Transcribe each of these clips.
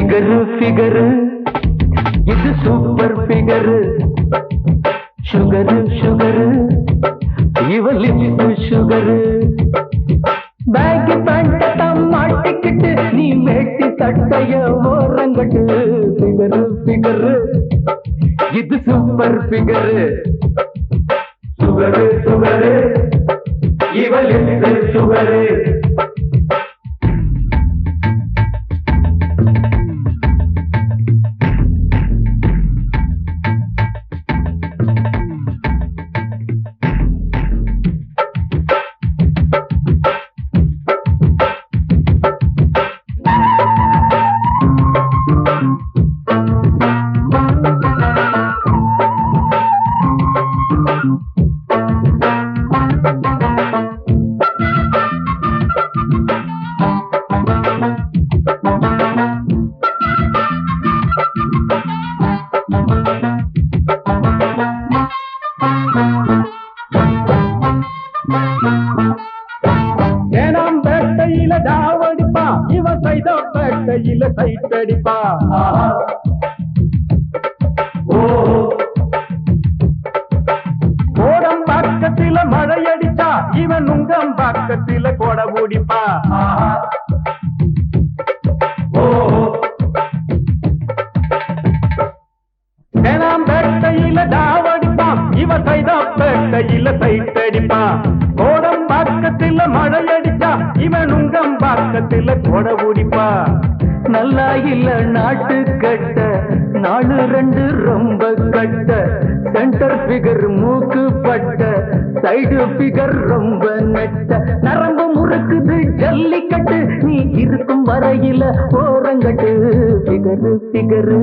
figure figure இது super figure sugar sugar இவ lips sugar back பேண்ட மாட்டிக்கிட்டு நீ மேட்டி சட்டைய ஓரங்கட்டு ஃபிகரு ஃபிகரு இது சூப்பர் ஃபிகரு சுகரு சுகரு இவ லிப்ஸ் சுகரு ஏனாம் பேட்டையில தாவடிப்பா இவ சைதா பேட்டையில சைட்டடிப்பா கோடம் பக்கத்தில மழையடிச்சா இவன் உங்கம் பக்கத்தில கொட மூடிப்பா ஏனாம் பேட்டையில தாவடிப்பா இவ சைதா பேட்டையில சைட்டடிப்பா கோடம் பக்கத்தில மழையடிச்சா இவன் உங்கம் பக்கத்தில கொட ஊடிப்பா நல்லா இல்ல நாட்டு கட்ட நாலு ரெண்டு ரொம்ப கட்ட சென்டர் பிகர் மூக்கு பட்ட சைடு பிகர் ரொம்ப நெட்ட நரம்பு முறுக்குது ஜல்லிக்கட்டு நீ இருக்கும் வரையில ஓரங்கட்டு பிகரு பிகரு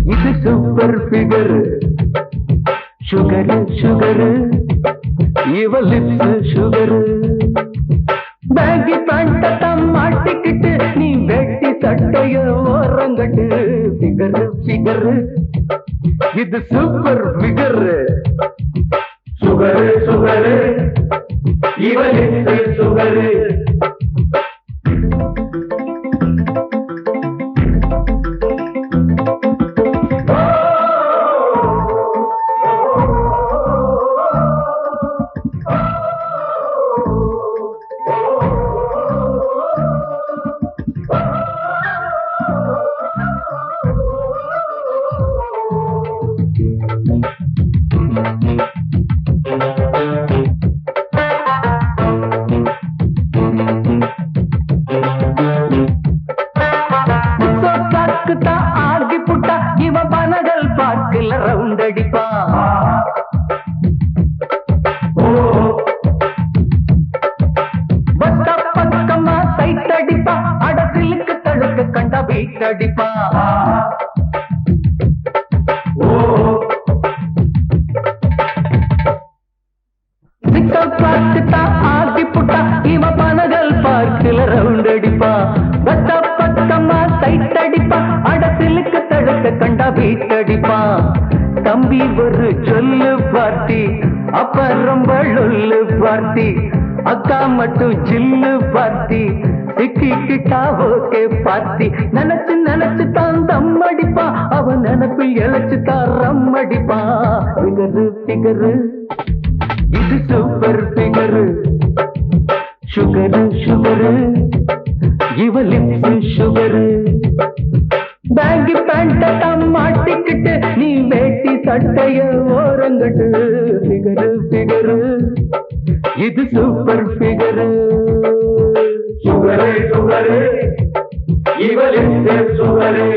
இது சூப்பர் பிகரு சுகரு சுகரு இவ லிப்ஸ் சுகரு பேகி பேண்ட மாட்டிக்கிட்டு நீ வெட்டி சட்டைய ஓரங்கட்டு பிகரு பிகரு இது சூப்பர் பிகரு சுகரு சுகரு இவ லிப்ஸ் சுகரு ஆகி புட்டா இவ பனகல் பார்க்கல ரவுண்ட் அடிப்பா பக்கமா சைட் அடிப்பா அடசிலுக்கு தழுக்க கண்டா வீட் அடிப்பா ஆகி புட்டா இவ பனகல் பார்க்கல ரவுண்ட் அடிப்பா பக்கமா சைட் அடிப்பா அடசிலுக்கு தழுக்க கண்டா வீட் அடிப்பா தம்பி ஒரு சொல்லு பார்ட்டி அப்ப ரொம்ப லொல்லு பார்ட்டி அக்கா மட்டும் சில்லு பார்ட்டி சிக்கிக்கிட்டா ஓகே பார்ட்டி நினைச்சு நினைச்சு தான் தம் அடிப்பா அவன் நினைப்பில் இழைச்சு தான் ரம் அடிப்பா பிகரு பிகரு இது சூப்பர் பிகரு சுகரு சுகரு இவ லிப்ஸ் சுகரு பேகி பேண்ட மாட்டிக்கிட்டு நீ வேட்டி சட்டைய ஓரங்கட்டு பிகரு பிகரு இது சூப்பர் பிகரு சுகரு சுகரு இவ லிப்ஸ் சுகரு